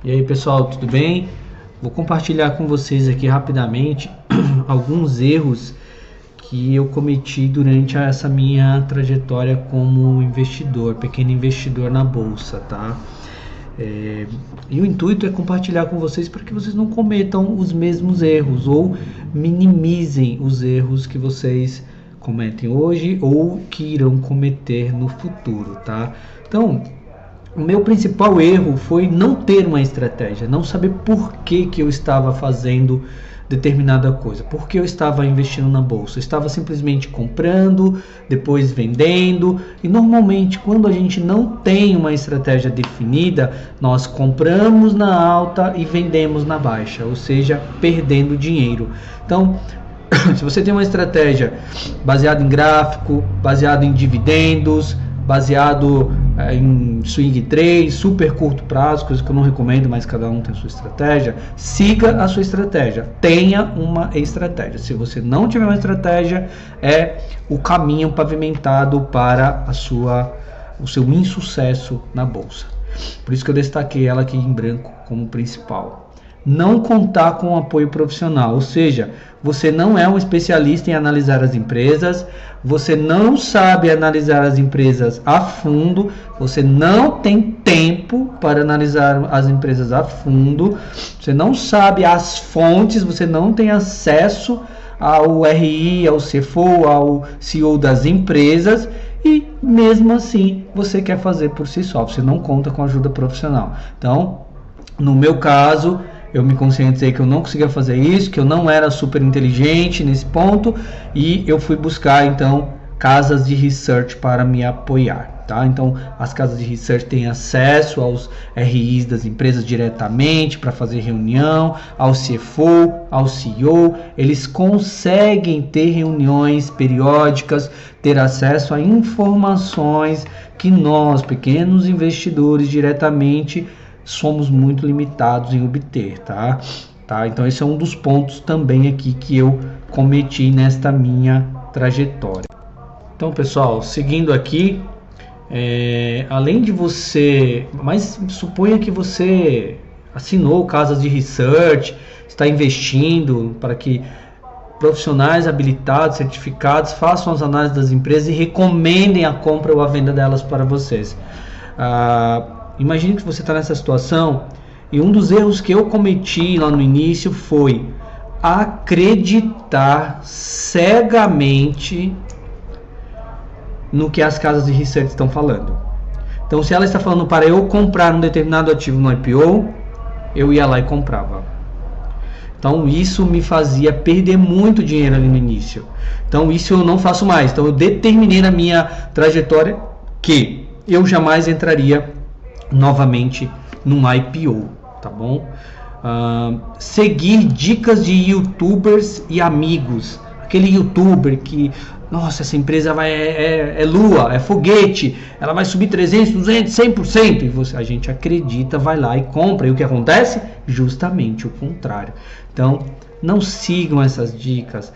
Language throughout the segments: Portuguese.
E aí pessoal, tudo bem? Vou compartilhar com vocês aqui rapidamente alguns erros que eu cometi durante essa minha trajetória como investidor, pequeno investidor na bolsa, tá? E o intuito é compartilhar com vocês para que vocês não cometam os mesmos erros ou minimizem os erros que vocês cometem hoje ou que irão cometer no futuro, tá? Então, o meu principal erro foi não ter uma estratégia, não saber por que eu estava fazendo determinada coisa, por que eu estava investindo na bolsa. Eu estava simplesmente comprando, depois vendendo, e normalmente quando a gente não tem uma estratégia definida, nós compramos na alta e vendemos na baixa, ou seja, perdendo dinheiro. Então, se você tem uma estratégia baseada em gráfico, baseada em dividendos, baseado em swing trade, super curto prazo, coisa que eu não recomendo, mas cada um tem a sua estratégia. Siga a sua estratégia, tenha uma estratégia. Se você não tiver uma estratégia, é o caminho pavimentado para o seu insucesso na bolsa. Por isso que eu destaquei ela aqui em branco como principal. Não contar com apoio profissional, ou seja, você não é um especialista em analisar as empresas, você não sabe analisar as empresas a fundo, você não tem tempo para analisar as empresas a fundo, você não sabe as fontes, você não tem acesso ao RI, ao CFO, ao CEO das empresas e mesmo assim você quer fazer por si só, você não conta com ajuda profissional. Então, no meu caso, eu me conscientizei que eu não conseguia fazer isso, que eu não era super inteligente nesse ponto e eu fui buscar então casas de research para me apoiar, tá? Então as casas de research têm acesso aos RIs das empresas diretamente para fazer reunião, ao CFO, ao CEO, eles conseguem ter reuniões periódicas, ter acesso a informações que nós, pequenos investidores, diretamente somos muito limitados em obter, tá? Então esse é um dos pontos também aqui que eu cometi nesta minha trajetória. Então pessoal, seguindo aqui, além de você, mas suponha que você assinou casas de research, está investindo para que profissionais habilitados, certificados, façam as análises das empresas e recomendem a compra ou a venda delas para vocês. Imagine que você está nessa situação e um dos erros que eu cometi lá no início foi acreditar cegamente no que as casas de research estão falando. Então, se ela está falando para eu comprar um determinado ativo no IPO, eu ia lá e comprava. Então, isso me fazia perder muito dinheiro ali no início. Então, isso eu não faço mais. Então, eu determinei na minha trajetória que eu jamais entraria novamente num IPO, tá bom? Seguir dicas de youtubers e amigos, aquele youtuber que, nossa, essa empresa é lua, é foguete, ela vai subir 300, 200, 100%, e a gente acredita, vai lá e compra, e o que acontece? Justamente o contrário. Então, não sigam essas dicas.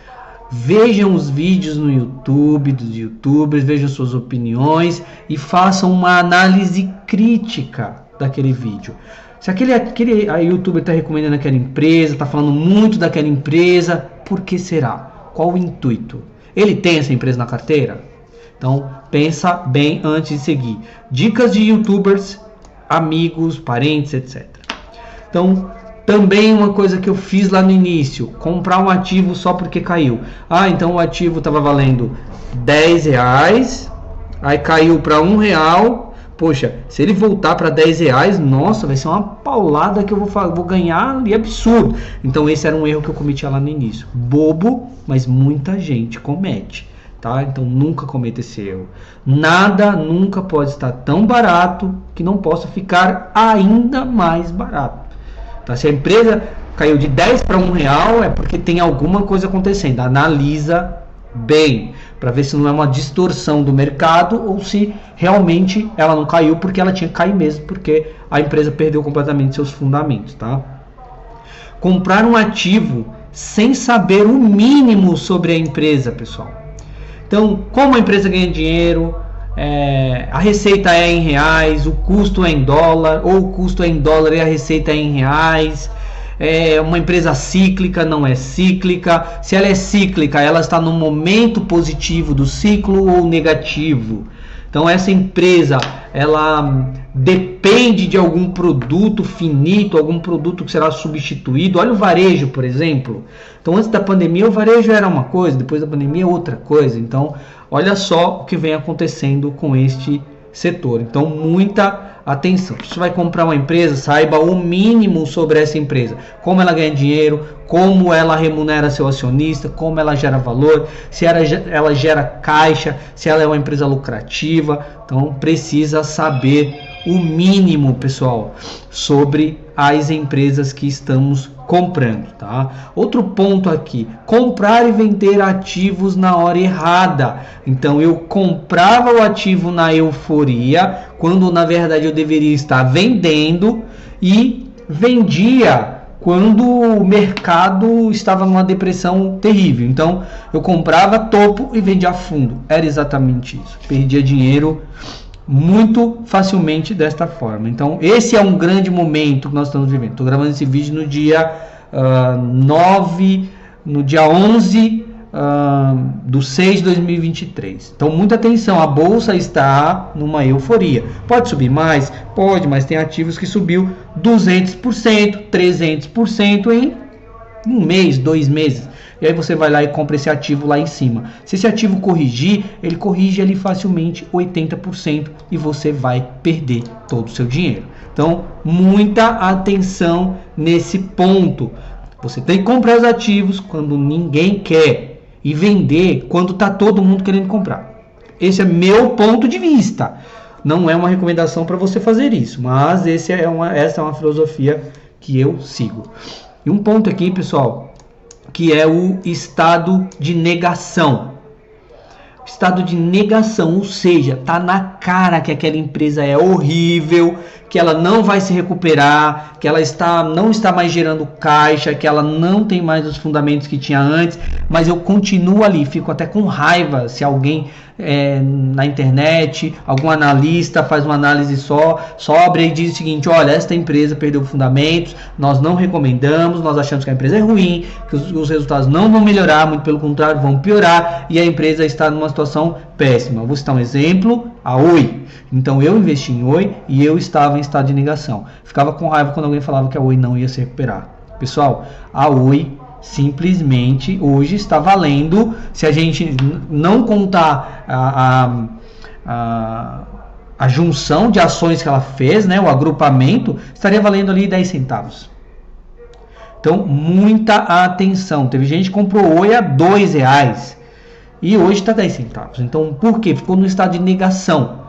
Vejam os vídeos no YouTube dos youtubers, vejam suas opiniões e façam uma análise crítica daquele vídeo. Se aquele youtuber está recomendando aquela empresa, está falando muito daquela empresa, por que será? Qual o intuito? Ele tem essa empresa na carteira? Então, pensa bem antes de seguir. Dicas de youtubers, amigos, parentes, etc. Então, também uma coisa que eu fiz lá no início, comprar um ativo só porque caiu. Então o ativo estava valendo R$10, aí caiu para R$1. Poxa, se ele voltar para R$10, nossa, vai ser uma paulada que eu vou ganhar ali, absurdo. Então esse era um erro que eu cometia lá no início. Bobo, mas muita gente comete, tá? Então nunca cometa esse erro. Nada nunca pode estar tão barato que não possa ficar ainda mais barato. Se a empresa caiu de 10 para R$1, é porque tem alguma coisa acontecendo. Analisa bem, para ver se não é uma distorção do mercado ou se realmente ela não caiu porque ela tinha que cair mesmo, porque a empresa perdeu completamente seus fundamentos, tá? Comprar um ativo sem saber o mínimo sobre a empresa, pessoal. Então, como a empresa ganha dinheiro, a receita é em reais, o custo é em dólar, ou o custo é em dólar e a receita é em reais. É uma empresa cíclica, não é cíclica. Se ela é cíclica, ela está no momento positivo do ciclo ou negativo. Então essa empresa, ela depende de algum produto finito, algum produto que será substituído. Olha o varejo, por exemplo. Então antes da pandemia o varejo era uma coisa, depois da pandemia outra coisa. Então olha só o que vem acontecendo com este setor. Então muita atenção. Se você vai comprar uma empresa, saiba o mínimo sobre essa empresa. Como ela ganha dinheiro, como ela remunera seu acionista, como ela gera valor, se ela gera caixa, se ela é uma empresa lucrativa. Então precisa saber o mínimo, pessoal, sobre as empresas que estamos comprando, tá? Outro ponto aqui, comprar e vender ativos na hora errada. Então eu comprava o ativo na euforia, quando na verdade eu deveria estar vendendo, e vendia quando o mercado estava numa depressão terrível. Então eu comprava topo e vendia fundo. Era exatamente isso. Perdia dinheiro muito facilmente desta forma. Então esse é um grande momento que nós estamos vivendo. Estou gravando esse vídeo no dia 11 do 6 de 2023. Então muita atenção, a bolsa está numa euforia. Pode subir mais? Pode, mas tem ativos que subiu 200%, 300% em um mês, 2 meses. E aí você vai lá e compra esse ativo lá em cima. Se esse ativo corrigir, ele corrige ali facilmente 80% e você vai perder todo o seu dinheiro. Então, muita atenção nesse ponto. Você tem que comprar os ativos quando ninguém quer e vender quando está todo mundo querendo comprar. Esse é meu ponto de vista. Não é uma recomendação para você fazer isso, mas essa é uma filosofia que eu sigo. E um ponto aqui, pessoal, que é o estado de negação. Estado de negação, ou seja, tá na cara que aquela empresa é horrível, que ela não vai se recuperar, que ela não está mais gerando caixa, que ela não tem mais os fundamentos que tinha antes, mas eu continuo ali, fico até com raiva se alguém na internet, algum analista faz uma análise sobre e diz o seguinte: olha, esta empresa perdeu fundamentos, nós não recomendamos, nós achamos que a empresa é ruim, que os resultados não vão melhorar, muito pelo contrário, vão piorar, e a empresa está numa situação péssima. Vou citar um exemplo, a Oi. Então eu investi em Oi e eu estava em estado de negação. Ficava com raiva quando alguém falava que a Oi não ia se recuperar. Pessoal, a Oi simplesmente hoje está valendo, se a gente não contar a junção de ações que ela fez, né, o agrupamento, estaria valendo ali 10 centavos. Então, muita atenção. Teve gente que comprou Oi a R$2 e hoje está 10 centavos. Então, por quê? Ficou no estado de negação.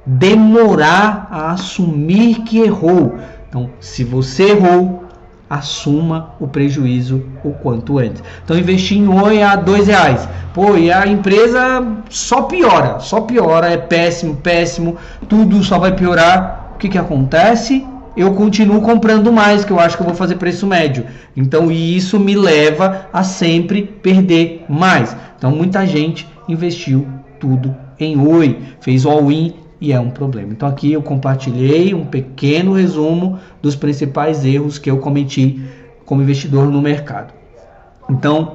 Demorar a assumir que errou. Então, se você errou, assuma o prejuízo o quanto antes. Então investir em Oi a R$2. Pô, e a empresa só piora, é péssimo, tudo só vai piorar. O que acontece? Eu continuo comprando mais, que eu acho que eu vou fazer preço médio. Então isso me leva a sempre perder mais. Então muita gente investiu tudo em Oi, fez all-in, e é um problema. Então aqui eu compartilhei um pequeno resumo dos principais erros que eu cometi como investidor no mercado. Então,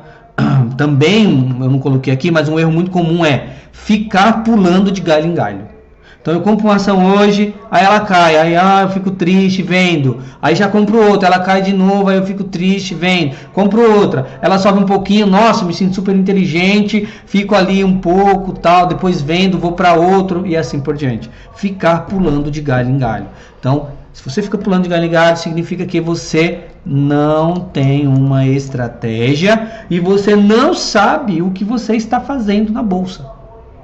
também, eu não coloquei aqui, mas um erro muito comum é ficar pulando de galho em galho. Então eu compro uma ação hoje, aí ela cai, aí eu fico triste, vendo. Aí já compro outra, ela cai de novo, aí eu fico triste, vendo. Compro outra, ela sobe um pouquinho, nossa, me sinto super inteligente, fico ali um pouco, tal, depois vendo, vou para outro e assim por diante. Ficar pulando de galho em galho. Então, se você fica pulando de galho em galho, significa que você não tem uma estratégia e você não sabe o que você está fazendo na bolsa,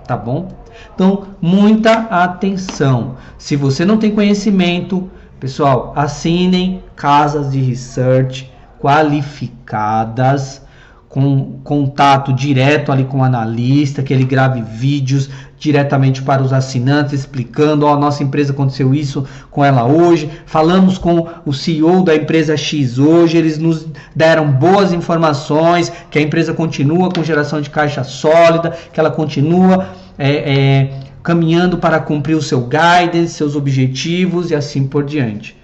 tá bom? Então, muita atenção. Se você não tem conhecimento, pessoal, assinem casas de research qualificadas, com contato direto ali com o analista, que ele grave vídeos diretamente para os assinantes, explicando, nossa empresa aconteceu isso com ela hoje, falamos com o CEO da empresa X hoje, eles nos deram boas informações, que a empresa continua com geração de caixa sólida, que ela continua caminhando para cumprir o seu guidance, seus objetivos e assim por diante.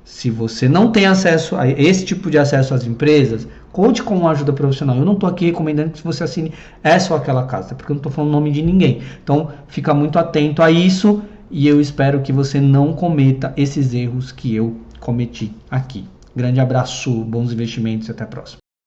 Se você não tem acesso a esse tipo de acesso às empresas, conte com uma ajuda profissional. Eu não estou aqui recomendando que você assine essa ou aquela casa, porque eu não estou falando o nome de ninguém. Então, fica muito atento a isso e eu espero que você não cometa esses erros que eu cometi aqui. Grande abraço, bons investimentos e até a próxima.